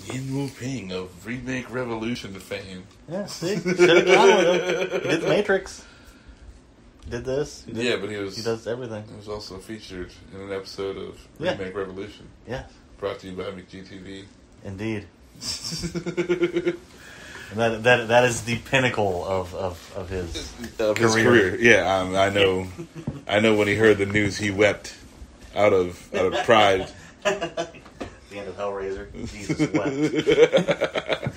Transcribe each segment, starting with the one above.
Yin Wu Ping of Remake Revolution fame. Yeah, see? Should have gone with him. He did The Matrix. He did this. He does everything. He was also featured in an episode of Remake Revolution. Yeah. Brought to you by McGTV. Indeed. And that is the pinnacle of his career. Yeah, I know. I know when he heard the news, he wept out of pride. The end of Hellraiser. Jesus wept.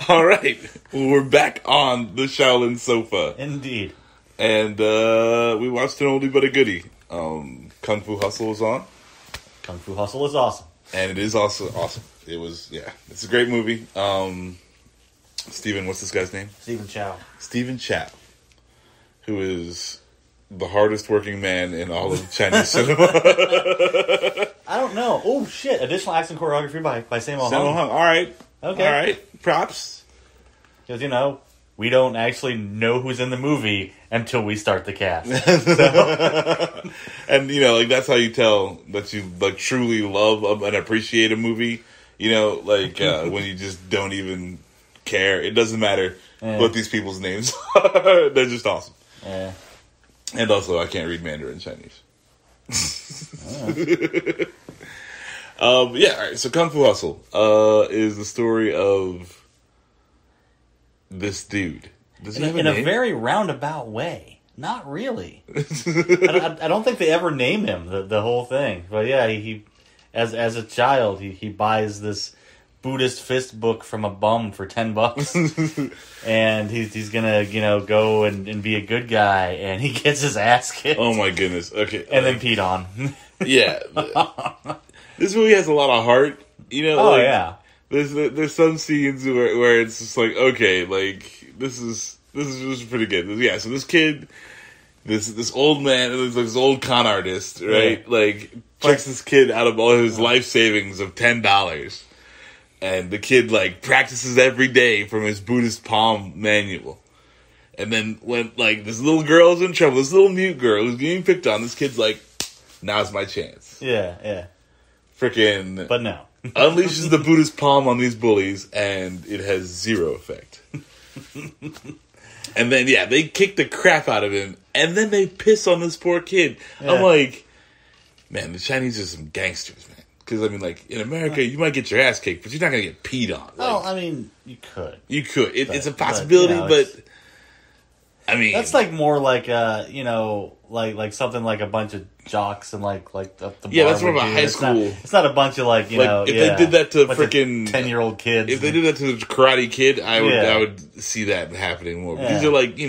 All right, we're back on the Shaolin sofa. Indeed. And we watched an oldie but a goodie. Kung Fu Hustle was on. Kung Fu Hustle is awesome. And it is also awesome. It was, it's a great movie. Steven, what's this guy's name? Stephen Chow. Who is the hardest working man in all of Chinese cinema. I don't know. Oh, shit. Additional action choreography by Sammo Hung. All right. Okay. All right. Props. Because, we don't actually know who's in the movie until we start the cast. And, that's how you tell that you, truly love and appreciate a movie. When you just don't even care. It doesn't matter what these people's names are. They're just awesome. Yeah. And also, I can't read Mandarin Chinese. All right. So Kung Fu Hustle is the story of this dude. Does he have a name? In a very roundabout way. Not really. I don't think they ever name him the whole thing. But yeah, he as a child he buys this Buddhist fist book from a bum for $10, and he's gonna go and be a good guy, and he gets his ass kicked. Oh my goodness! Okay, and then peed on. Yeah. This movie has a lot of heart, yeah. There's some scenes where it's just like, okay, this is just pretty good. Yeah, so this kid, this old man, this old con artist, right? Yeah. Checks this kid out of all his life savings of $10, and the kid practices every day from his Buddhist palm manual. And then when this little girl's in trouble, this little mute girl who's getting picked on, this kid's like, now's my chance. Yeah. Frickin'. But no. Unleashes the Buddhist palm on these bullies, and it has zero effect. And then, they kick the crap out of him, and then they piss on this poor kid. Yeah. I'm like, man, the Chinese are some gangsters, man. Because, in America, you might get your ass kicked, but you're not going to get peed on. You could. You could. It's a possibility, but that's more like something like a bunch of jocks and the bar. That's more of a high school. It's not a bunch of if they did that to freaking 10-year-old kids. If they did that to the Karate Kid, I would see that happening more. Because they're 8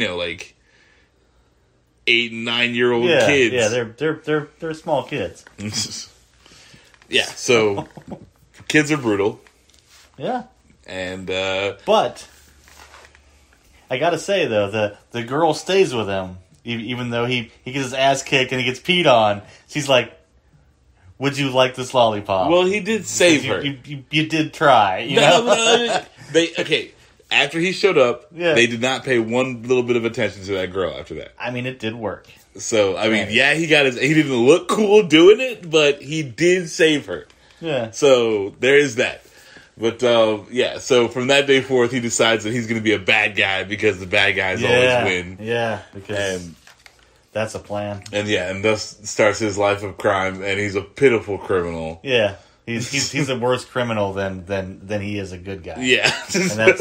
and 9-year-old kids. Yeah, they're small kids. Yeah, so kids are brutal. Yeah, and but I gotta say though, the girl stays with him. Even though he gets his ass kicked and he gets peed on, she's like, would you like this lollipop? Well, he did save her. You did try. No, after he showed up, they did not pay one little bit of attention to that girl after that. It did work. So, he didn't look cool doing it, but he did save her. Yeah. So, there is that. But, so from that day forth, he decides that he's going to be a bad guy because the bad guys always win. Yeah, because that's a plan. And thus starts his life of crime, and he's a pitiful criminal. Yeah, he's a worse criminal than he is a good guy. Yeah. And that's,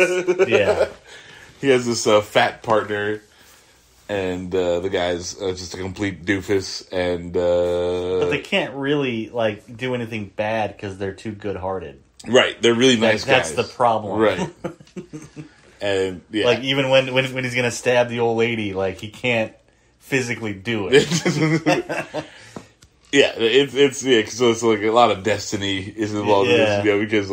He has this fat partner, and the guy's just a complete doofus, and... but they can't really, do anything bad because they're too good-hearted. Right, they're really nice guys. That's the problem. Right. And, even when he's going to stab the old lady, he can't physically do it. Yeah, so it's like a lot of destiny is involved in this, because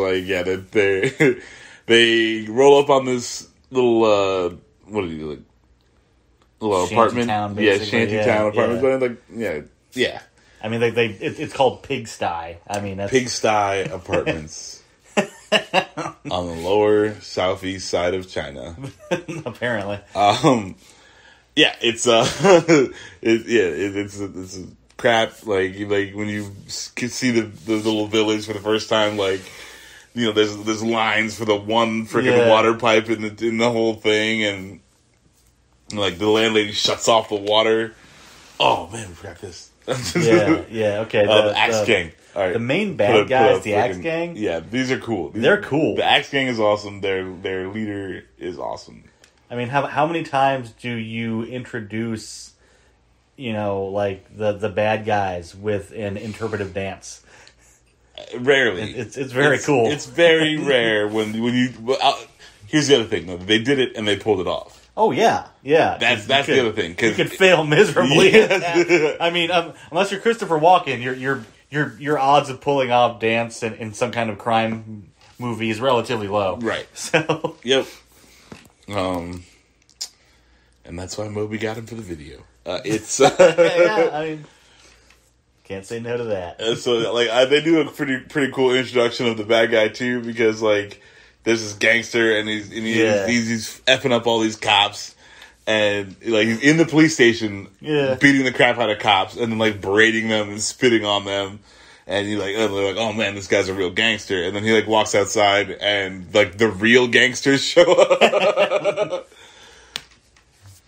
they roll up on this little what do you like little apartment, shantytown apartment, yeah. I mean, it's called Pigsty. I mean, that's Pigsty Apartments on the lower southeast side of China. Apparently, it's it's a crap. Like when you see the little village for the first time, like there's lines for the one freaking water pipe in the whole thing, and like the landlady shuts off the water. Oh man, we forgot this. Okay. The Axe Gang. All right. The main bad guys, the Axe Gang. Yeah, these are cool. They're cool. The Axe Gang is awesome. Their leader is awesome. I mean, how many times do you introduce, like the bad guys with an interpretive dance? Rarely. It's very cool. It's very rare when you. Here's the other thing, though. They did it and they pulled it off. Oh yeah. That's the other thing. You could fail miserably. Yeah. I mean, unless you're Christopher Walken, your odds of pulling off dance in some kind of crime movie is relatively low. Right. So. Yep. And that's why Moby got him for the video. It's. I mean, can't say no to that. So they do a pretty cool introduction of the bad guy too, because like. There's this gangster, and he's effing up all these cops, and like he's in the police station, beating the crap out of cops, and then like berating them and spitting on them, and they're like, oh man, this guy's a real gangster, and then he like walks outside, and like the real gangsters show up.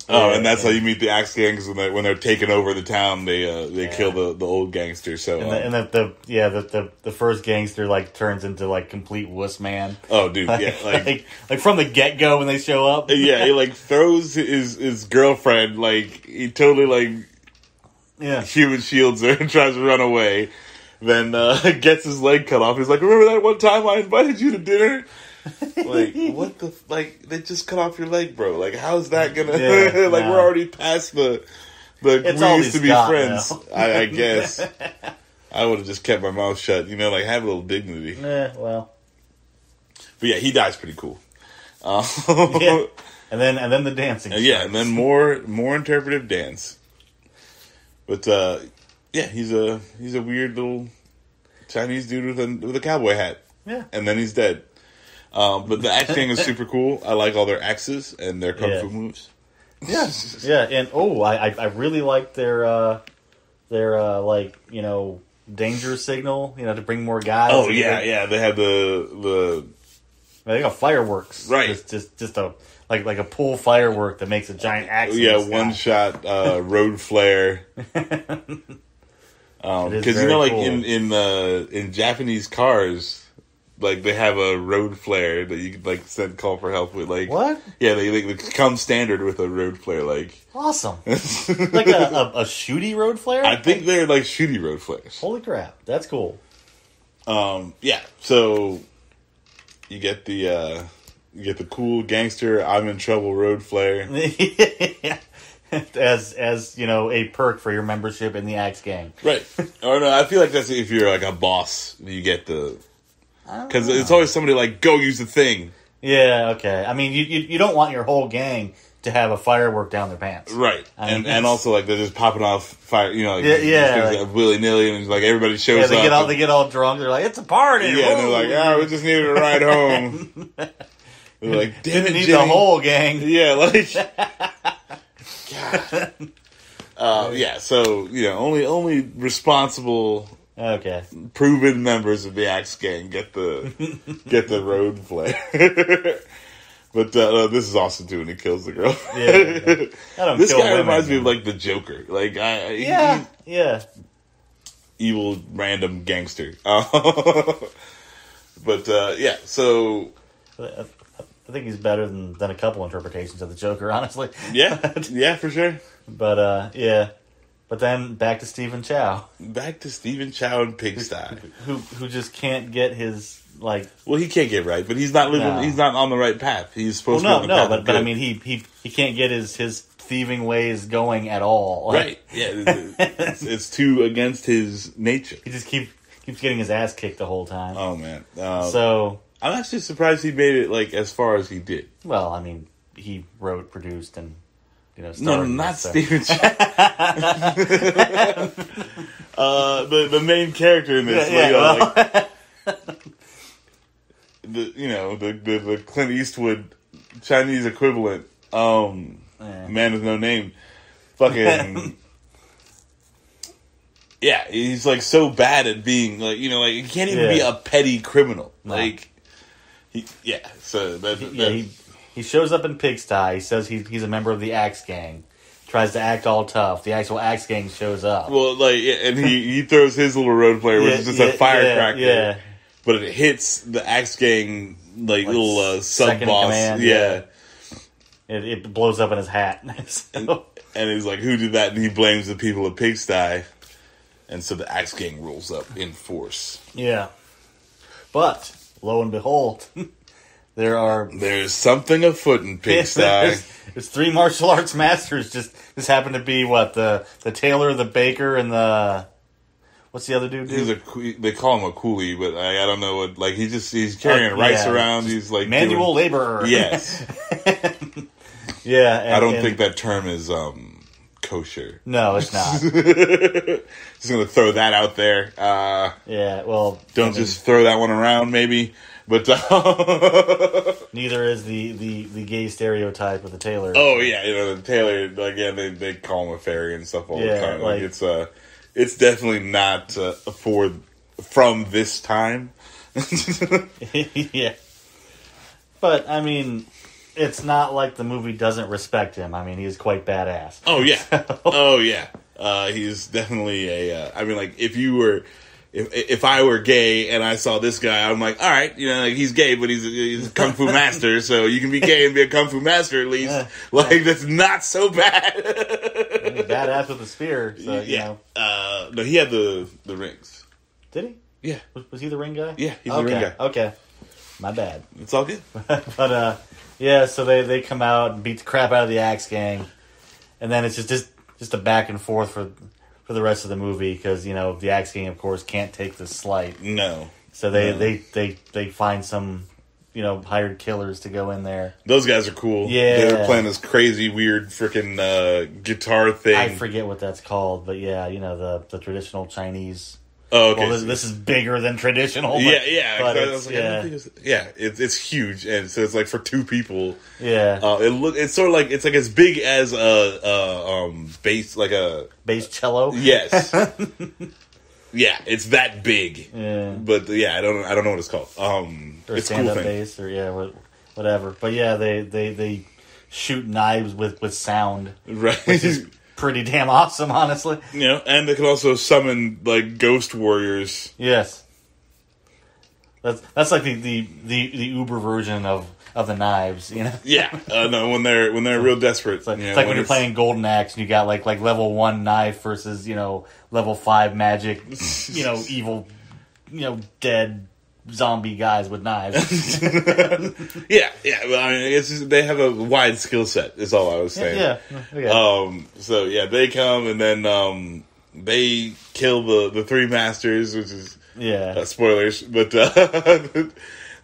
And that's how you meet the Axe Gangs when they're taking over the town. They kill the old gangster. So and the first gangster like turns into like complete wuss man. Oh, dude, like from the get go when they show up. Yeah, he like throws his girlfriend, like he totally human shields her and tries to run away. Then gets his leg cut off. He's like, remember that one time I invited you to dinner? Like, what the... Like, they just cut off your leg, bro. Like, how's that gonna... we're already past the we used to be friends. I guess. I would have just kept my mouth shut. Like, have a little dignity. Well. But yeah, he dies pretty cool. And then the dancing starts. And then more interpretive dance. But, he's a weird little Chinese dude with a cowboy hat. Yeah. And then he's dead. But the axe gang is super cool. I like all their axes and their kung fu moves. Yeah, and I really like their danger signal, to bring more guys. Oh yeah, they have they got fireworks, right? Just a like a pull firework that makes a giant axe. Yeah, one shot road flare. Because like cool. in Japanese cars. Like, they have a road flare that you could, like, call for help with, like... What? Yeah, they come standard with a road flare, like... Awesome. Like a shooty road flare? I think they're, like, shooty road flares. Holy crap. That's cool. So... You get the cool gangster, I'm in trouble road flare. As a perk for your membership in the Axe Gang. Right. Or no, I feel like that's if you're, like, a boss, you get the... Because it's always somebody like, go use the thing. Yeah, okay. I mean, you don't want your whole gang to have a firework down their pants. Right. And also, like, they're just popping off fire, like, like, willy-nilly, and, like, everybody shows up. They get all drunk. They're like, it's a party. Yeah, and they're like, we just needed a ride home. They're like, damn it, need Jimmy. The whole gang. Yeah, like... God. So, only responsible... Okay. Proven members of the Axe Gang get the road flare. But this is awesome too when he kills the girl. This guy reminds me of like the Joker. Like evil random gangster. But so I think he's better than a couple interpretations of the Joker, honestly. Yeah, for sure. But But then back to Stephen Chow. Back to Stephen Chow and Pigsty. Who just can't get his, like... Well, he can't get right, but he's not living. No. He's not on the right path. He's supposed to be on the path. But I mean, he can't get his thieving ways going at all. Right. Yeah. It's too against his nature. He just keeps getting his ass kicked the whole time. Oh, man. So I'm actually surprised he made it, like, as far as he did. Well, I mean, he wrote, produced, and, starred. No, not Steven the main character in this. The Clint Eastwood Chinese equivalent, man with no name, fucking... Yeah, he's, like, so bad at being, like, he can't even be a petty criminal. No. Like, he shows up in Pigsty. He says he's a member of the Axe Gang. Tries to act all tough. The actual Axe Gang shows up. Well, and he throws his little road player, which is just a firecracker. Yeah. But it hits the Axe Gang, little sub-boss. It blows up in his hat. And he's like, who did that? And he blames the people of Pigsty. And so the Axe Gang rolls up in force. Yeah. But, lo and behold... There's something afoot in Pigsty. There's 3 martial arts masters. Just happen to be the tailor, the baker, and the what's the other dude? They call him a coolie, but I don't know what. Like he's carrying rice around. He's like manual laborer. Yes. Yeah. I don't think that term is kosher. No, it's not. Just gonna throw that out there. Yeah. Well, don't just throw that one around, maybe. But neither is the gay stereotype of the tailor. Oh yeah, the tailor. Again, they call him a fairy and stuff all the time. Like it's definitely not from this time. Yeah, but I mean, it's not like the movie doesn't respect him. I mean, he is quite badass. Oh yeah, oh yeah. He's definitely a. I mean, like if I were gay and I saw this guy, I'm like, all right, he's gay, but he's a kung fu master, so you can be gay and be a kung fu master at least. That's not so bad. He's badass with a spear. So, yeah. No, he had the rings. Did he? Yeah. Was he the ring guy? Yeah, he's the ring guy. Okay. My bad. It's all good. But yeah, so they come out and beat the crap out of the Axe Gang, and then it's just a back and forth for the rest of the movie, because the Axe Gang, of course, can't take the slight. No. So they find some hired killers to go in there. Those guys are cool. Yeah, they were playing this crazy weird freaking guitar thing. I forget what that's called, but yeah, the traditional Chinese. Oh, okay. Well, this is bigger than traditional. But, yeah. But it's huge, and so it's like for 2 people. Yeah. It's sort of like it's as big as a bass, like a bass cello. Yes. Yeah, it's that big. Yeah. But yeah, I don't know what it's called. Or it's stand-up cool bass, or whatever. But yeah, they shoot knives with sound, right? Which is pretty damn awesome, honestly. And they can also summon like ghost warriors. Yes, that's like the Uber version of the knives, Yeah, no, when they're real desperate. It's like when you're playing Golden Axe and you got like level 1 knife versus level 5 magic, evil, dead zombie guys with knives. Yeah. Well, I mean, they have a wide skill set. Is all I was saying. Yeah. Okay. So yeah, they come and then they kill the 3 masters, which is spoilers, but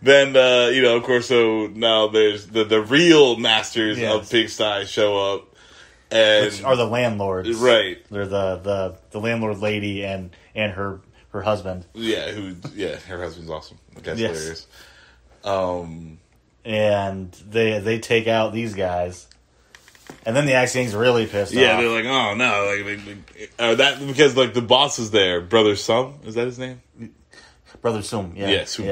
then of course, so now there's the real masters of Pigsty show up, and which are the landlords, right? They're the landlord lady and her husband. Yeah, her husband's awesome. That's hilarious. And they take out these guys, and then the Axe Gang's really pissed off. Yeah, they're like, oh no, that because like the boss is there, Brother Sum, is that his name? Brother Sum, yeah. Yeah, Sum.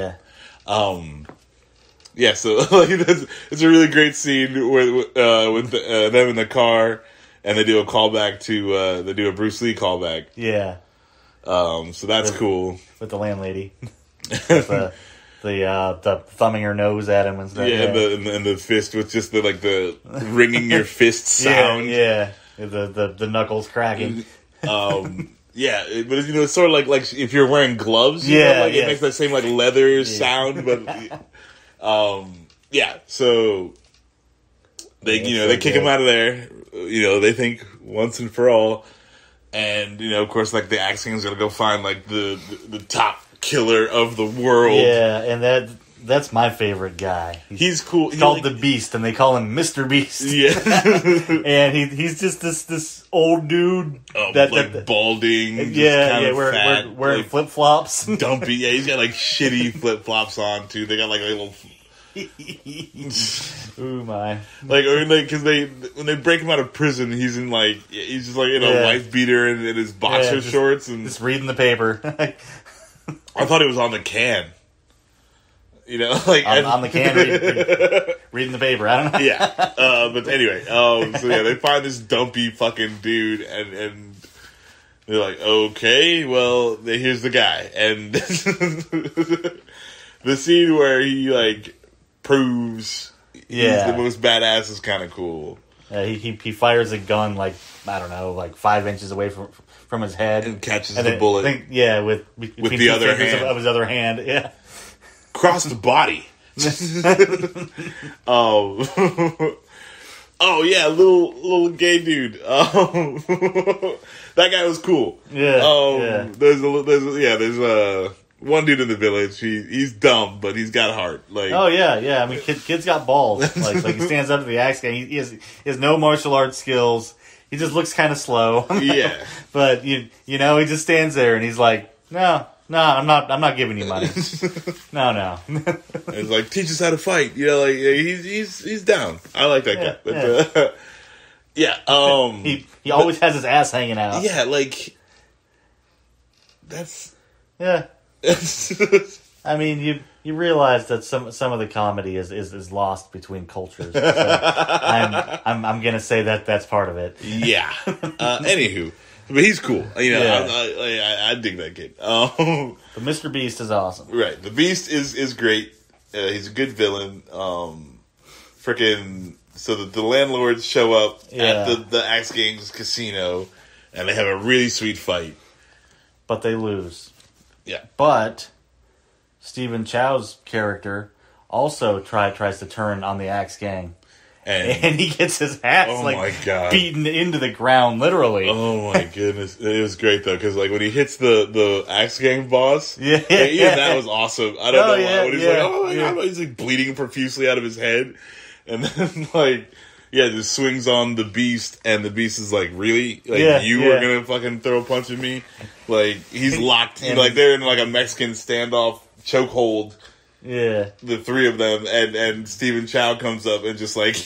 Yeah. So like it's a really great scene with them in the car, and they do a callback to they do a Bruce Lee callback. Yeah. So that's cool. With the landlady, the thumbing her nose at him and stuff. Yeah, and the fist with just the ringing your fist sound. Yeah. The knuckles cracking. Yeah, but it's sort of like if you're wearing gloves, it makes that same leather sound. But yeah, so They kick him out of there. They think once and for all. And, of course, like, the Axe Gang's gonna go find, like, the top killer of the world. Yeah, and that's my favorite guy. He's cool. He's called the Beast, and they call him Mr. Beast. Yeah. And he's just this old dude. Balding. Wearing flip-flops. Dumpy. Yeah, he's got, like, shitty flip-flops on, too. They got, like, a little... Ooh my! Because when they break him out of prison, he's just in a wife beater and his boxer shorts and just reading the paper. I thought he was on the can. On the can, reading the paper. I don't know. Yeah, but anyway, they find this dumpy fucking dude and they're like, okay, well, here's the guy, and the scene where he like proves he's the most badass is kind of cool. He fires a gun like 5 inches away from his head and catches the bullet. With the other hand of his other hand. Yeah, across the body. Oh yeah, little gay dude. That guy was cool. Yeah. There's one dude in the village. He's dumb, but he's got heart. Like, oh yeah. I mean, kid's got balls. Like he stands up to the Axe Gang. He has no martial arts skills. He just looks kind of slow. Yeah. But he just stands there and he's like, no, I'm not giving you money. No. It's like, teach us how to fight. He's down. I like that guy. But, he always has his ass hanging out. Yeah, like that's I mean, you realize that some of the comedy is lost between cultures. So I'm gonna say that's part of it. Yeah. Anywho, but he's cool. I dig that kid. But Mr. Beast is awesome. Right. The Beast is great. He's a good villain. So the landlords show up at the Axe Gang's casino, and they have a really sweet fight. But they lose. Yeah. But Stephen Chow's character also tries to turn on the Axe Gang. And he gets his ass beaten into the ground, literally. Oh my goodness. It was great though, because like when he hits the Axe Gang boss, that was awesome. I don't know why. When he's like, oh my god, he's like bleeding profusely out of his head. And then just swings on the Beast, and the Beast is like, really? You were gonna fucking throw a punch at me? Like, he's locked. They're in like a Mexican standoff chokehold. Yeah. The three of them, and Stephen Chow comes up and just like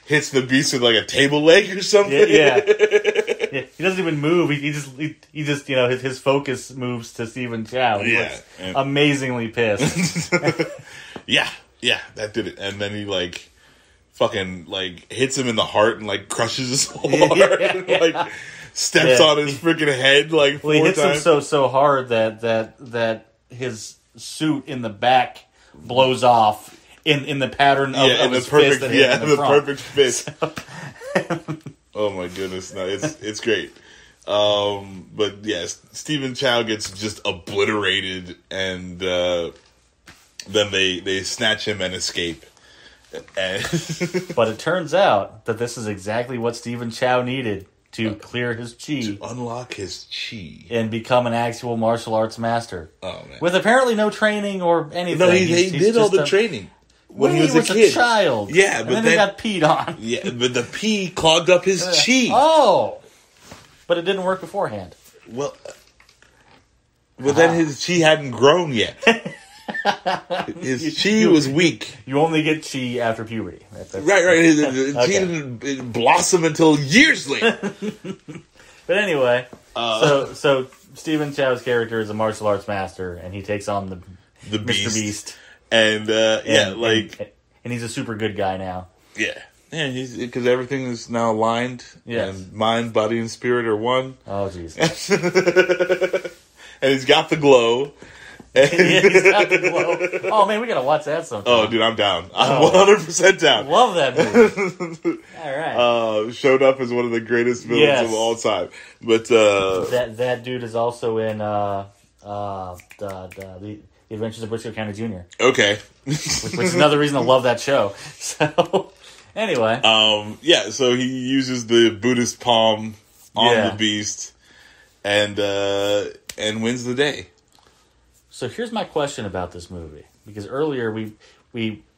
hits the Beast with like a table leg or something. Yeah. He doesn't even move. He just his focus moves to Stephen Chow. He looks amazingly pissed. Yeah, that did it. And then he like fucking like hits him in the heart and like crushes his whole heart and like steps on his freaking head like 4 times. He hits him so hard that his suit in the back blows off in the pattern of his fist that hit in the front. Perfect fist. Oh my goodness, no, it's great. But yes, Stephen Chow gets just obliterated, and then they snatch him and escape. But it turns out that this is exactly what Stephen Chow needed to clear his chi. To unlock his chi. And become an actual martial arts master. Oh, man. With apparently no training or anything. No, he did all the training. When he was a kid. A child. Yeah, but then he got peed on. Yeah, but the pee clogged up his chi. Oh! But it didn't work beforehand. Well, then his chi hadn't grown yet. His chi was weak. You only get chi after puberty. Right. His chi didn't blossom until years later. But anyway, so Stephen Chow's character is a martial arts master, and he takes on the Mr. Beast. And and he's a super good guy now. Yeah, because everything is now aligned. Yes. And mind, body, and spirit are one. Oh, jeez. And he's got the glow. He's got the glow. Oh man, we gotta watch that sometime. Oh, dude, I'm down. I'm 100% down. Love that movie. All right. Showed up as one of the greatest villains of all time. But that dude is also in the Adventures of Briscoe County Jr. Okay. which is another reason I love that show. So, Anyway. Yeah, so he uses the Buddhist palm on the beast and wins the day. So here's my question about this movie. Because earlier we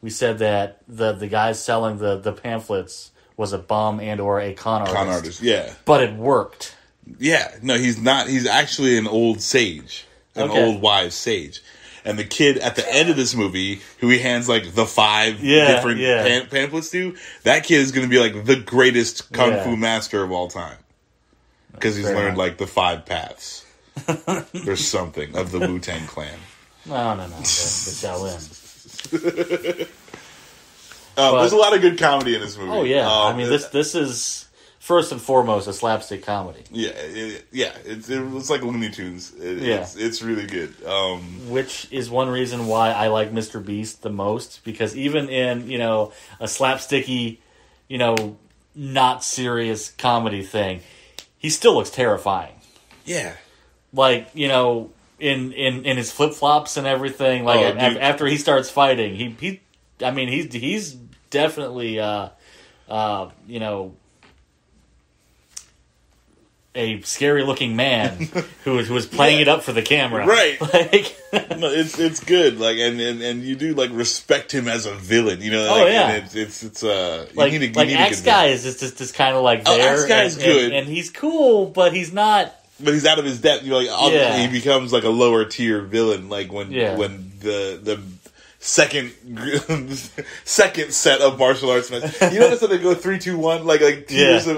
said that the guy selling the pamphlets was a bum and or a con artist. Con artist, yeah. But it worked. Yeah, no, he's not. He's actually an old sage. Old wise sage. And the kid at the end of this movie, who he hands like the 5 different pamphlets to, that kid is going to be like the greatest kung fu master of all time. Because he's learned like the 5 paths. Or something of the Wu-Tang Clan. No. The Shaolin. There's a lot of good comedy in this movie. Oh, yeah. I mean, this is... First and foremost, a slapstick comedy. Yeah, it's like Looney Tunes. It's really good. Which is one reason why I like Mr. Beast the most, because even in, a slapsticky, not serious comedy thing, he still looks terrifying. Yeah. Like, in his flip-flops and everything, like after he starts fighting, he's definitely a scary-looking man who was playing it up for the camera, right? Like, no, it's good. Like, and you do like respect him as a villain, It's you need Axe Guy is just kind of like there. Axe Guy is good, and he's cool, but he's not. But he's out of his depth. He becomes like a lower tier villain. Like when the second set of martial arts matches. You notice that they go 3, 2, 1, like tiers of.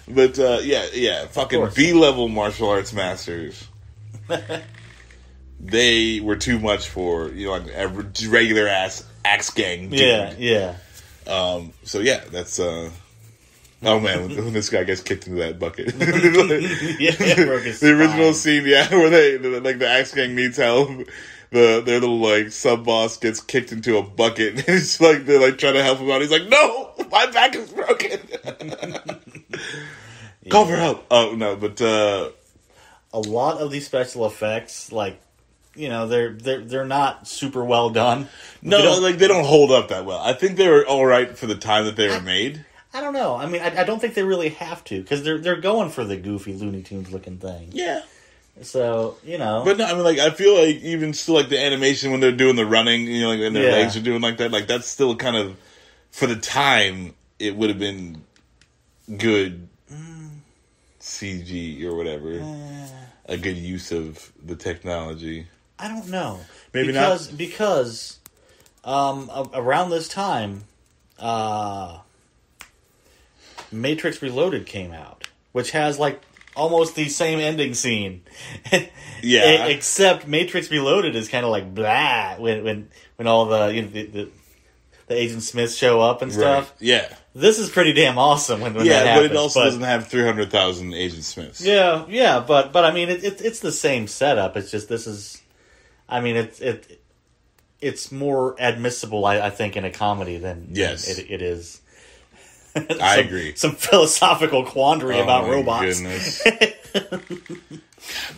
But fucking B-level martial arts masters. They were too much for like a regular ass axe gang dude. Yeah. So yeah, that's oh man, when this guy gets kicked into that bucket. The original scene, where they like the axe gang needs help. Their little like sub boss gets kicked into a bucket, and it's like they're like trying to help him out. He's like, "No, my back is broken." Call for help. Oh no, but a lot of these special effects, like they're not super well done. No, they don't hold up that well. I think they were all right for the time that they were made. I don't know. I mean, I don't think they really have to, because they're going for the goofy Looney Tunes looking thing. Yeah. So, But no, I mean, like, I feel like even still, like, the animation when they're doing the running, like, and their legs are doing like that, like, that's still kind of, for the time, it would have been good CG or whatever. A good use of the technology. I don't know. Maybe Because, around this time, Matrix Reloaded came out, which has, like, almost the same ending scene. Yeah. Except Matrix Reloaded is kind of like blah when all the Agent Smiths show up and stuff. Right. Yeah. This is pretty damn awesome when that happens. But it also doesn't have 300,000 Agent Smiths. Yeah, but I mean it's the same setup. It's just this is, I mean it's more admissible I think in a comedy than it is. I agree. Some philosophical quandary about robots. Goodness.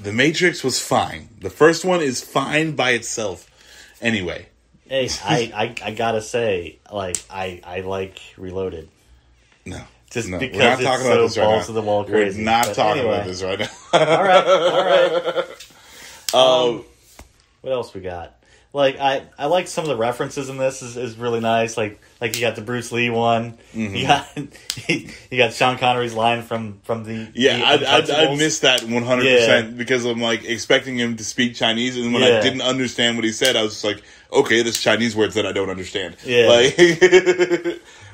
The Matrix was fine. The first one is fine by itself. Anyway. Hey, I gotta say, like, I like Reloaded. No. Just no, because we're not it's talking so about this right balls now. to the wall crazy. We're not talking about this right now. All right. What else we got? Like, I like some of the references in this is really nice. Like you got the Bruce Lee one. Mm-hmm. You got Sean Connery's line from the I missed that 100% because I'm like expecting him to speak Chinese, and when I didn't understand what he said, I was just like, okay, there's Chinese words that I don't understand. Yeah. Like,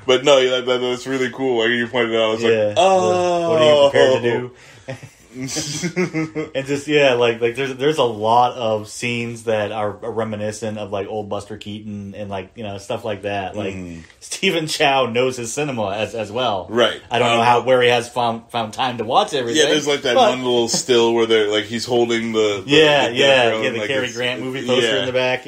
but no, that's really cool. Like you pointed out, I was like, oh, what are you prepared to do? And just like there's a lot of scenes that are reminiscent of like old Buster Keaton and like stuff like that. Like Stephen Chow knows his cinema as well. Right. I don't know where he has found time to watch everything. Yeah, there's like that one little still where they're like he's holding the the Cary Grant movie poster in the back.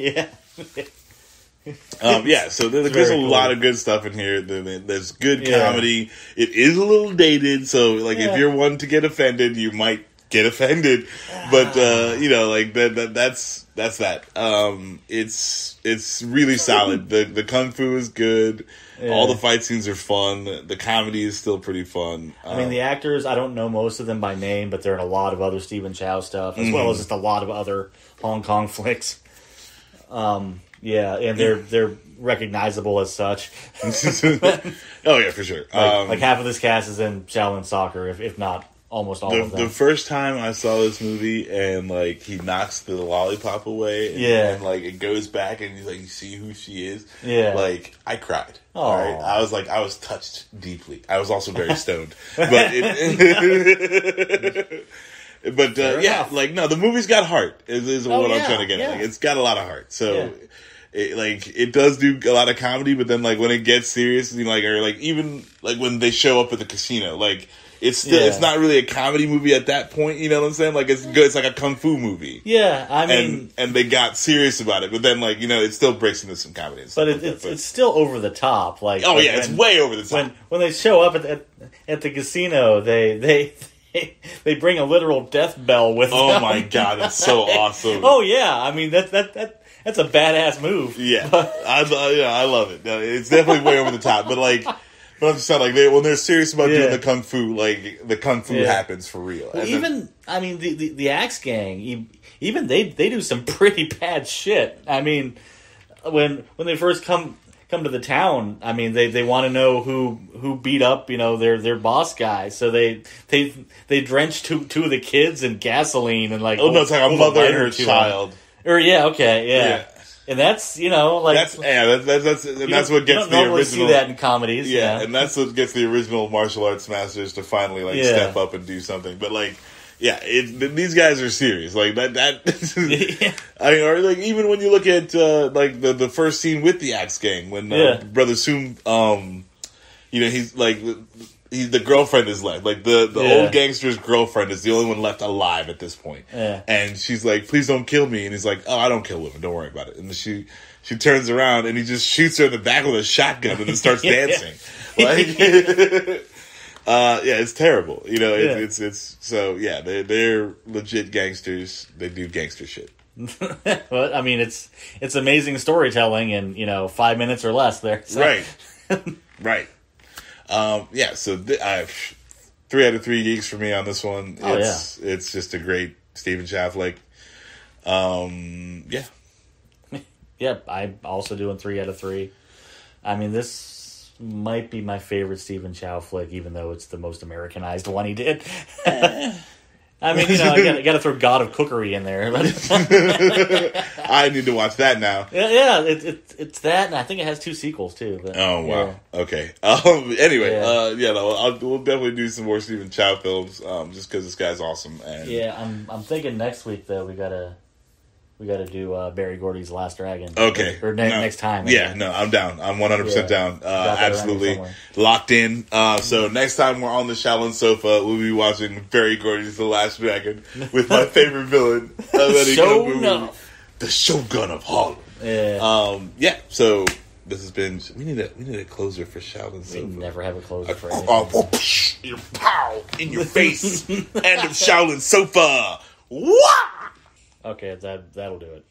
So there's a lot of good stuff in here. There's good comedy. It is a little dated, so like if you're one to get offended, you might get offended. But like that's that. It's really solid. The kung fu is good. Yeah. All the fight scenes are fun. The comedy is still pretty fun. I mean, the actors, I don't know most of them by name, but they're in a lot of other Stephen Chow stuff, as well as just a lot of other Hong Kong flicks. Yeah, and they're recognizable as such. Oh yeah, for sure. Like half of this cast is in Shaolin Soccer, if not almost all of them. The first time I saw this movie and like he knocks the lollipop away, and like it goes back and he's like, you see who she is. Yeah, like I cried. All right, I was touched deeply. I was also very stoned, but the movie's got heart. Is what I'm trying to get at. Like, it's got a lot of heart. So. Yeah. It does do a lot of comedy, but then like when it gets serious, even when they show up at the casino, like it's still it's not really a comedy movie at that point. You know what I'm saying? Like it's good. It's like a kung fu movie. Yeah, I mean, and they got serious about it, but then it still breaks into some comedy. And stuff but it's still over the top. Like it's way over the top. When they show up at the casino, they bring a literal death bell with them. Oh my god, it's so awesome. Oh yeah, I mean that's a badass move. Yeah, I love it. It's definitely way over the top, but I'm just saying, when they're serious about doing the kung fu, the kung fu happens for real. Well, the Axe Gang, even they do some pretty bad shit. I mean, when they first come to the town, I mean they want to know who beat up their boss guy, so they drench two of the kids in gasoline and it's like a mother and her child. Yeah. And that's that's what gets the original. See that in comedies. Yeah, and that's what gets the original martial arts masters to finally step up and do something. But these guys are serious. Like that. I mean, or even when you look at the first scene with the Axe Gang when Brother Soom, he's the girlfriend is left. Like the old gangster's girlfriend is the only one left alive at this point. Yeah. And she's like, please don't kill me. And he's like, oh, I don't kill women. Don't worry about it. And she turns around and he just shoots her in the back with a shotgun and then starts dancing. It's terrible. It's so they're legit gangsters. They do gangster shit. Well, I mean, it's amazing storytelling in 5 minutes or less there. So. Right. So 3 out of 3 geeks for me on this one. It's just a great Stephen Chow flick. I'm also doing 3 out of 3. I mean, this might be my favorite Stephen Chow flick, even though it's the most Americanized one he did. I mean, I got to throw God of Cookery in there. I need to watch that now. Yeah, it's that, and I think it has 2 sequels too. But, oh wow, yeah. Okay. Anyway, we'll definitely do some more Stephen Chow films, just because this guy's awesome. And I'm thinking next week though we gotta do Barry Gordy's Last Dragon. Okay. Next time. Yeah, no, I'm down. I'm 100% down. Absolutely locked in. So next time we're on the Shaolin sofa, we'll be watching Barry Gordy's The Last Dragon with my favorite villain of any movie, the Shogun of Harlem. Yeah. So this has been. We need a closer for Shaolin sofa. We never have a closer for anything. Pow in your face. End of Shaolin sofa. What? Okay, that'll do it.